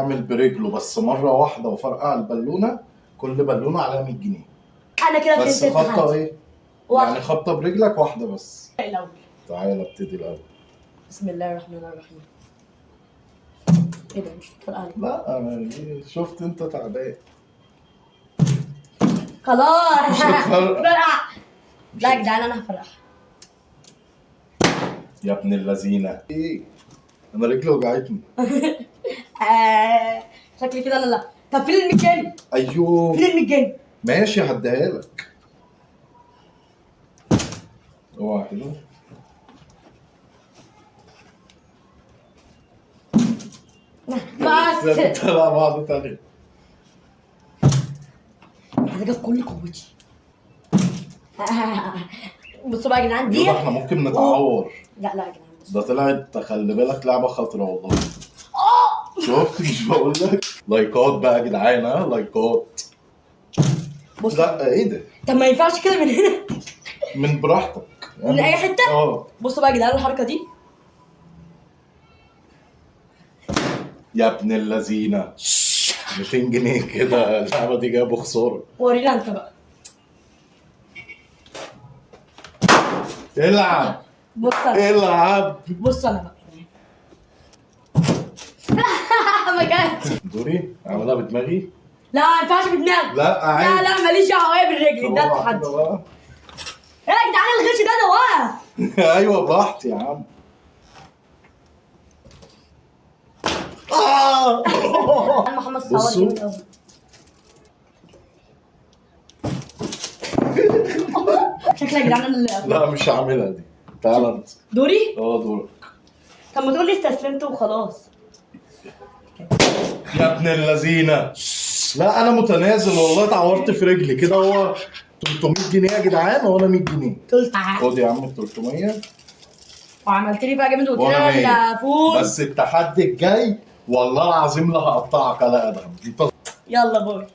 اعمل برجله بس مره واحده وفرقع البالونه، كل بالونه عليها 100 جنيه. انا كده بس فهمت خبطه التحدي. ايه؟ يعني خبطه برجلك واحده بس. الاول تعالى ابتدي الاول. بسم الله الرحمن الرحيم. ايه ده مش فرقع لي؟ لا أنا شفت انت تعبان. خلاص مش هتفرقع. فرقع. لا يا جدعان انا هفرقع. يا ابن اللذينه ايه؟ انا رجلي وجعتني. شكلي كده انا لا. طب فين المجاني؟ ايوه فين المجاني؟ ماشي هديها لك. اوعى كده. بس طلع بعض تاني. ده جاب كل قوتي. بصوا بقى يا جدعان دي. يبقى احنا ممكن نتعور. لا لا يا جدعان بصوا. ده طلعت خلي بالك لعبه خطره والله. شفت مش بقول لك؟ لايكات بقى يا جدعان، ها لايكات. بص لا ايه ده؟ طب ما ينفعش كده من هنا. من براحتك. من اي حته؟ اه بصوا بقى يا جدعان الحركه دي. يا ابن اللذينه 200 جنيه كده اللعبه دي جايبه خساره. ورينا انت بقى. العب بص انا. العب. بص انا بقى. ما جاتش. دوري اعملها بدماغي. لا ما ينفعش بدماغي. لا عادي. لا لا ماليش دعوه هي بالرجل ده طبعا التحدي. كده بقى. ايه يا جدعان الغش ده واقف. ايوه براحتي يا عم. محمد صور بصوا. جامد قوي. شكلي يا جدعان اللي لا مش هعملها دي. تعالى انت. دوري. دورك. طب ما تقول لي استسلمت وخلاص. يا ابن اللذينه. لا انا متنازل والله، اتعورت في رجلي كده. هو 300 جنيه يا جدعان وانا 100 جنيه. قلت خد يا عم 300. وعملت لي بقى جامد وقلت وانا لي 100. انا فوز. بس التحدي الجاي والله العظيم لا هقطعك على ادهم. يلا باي.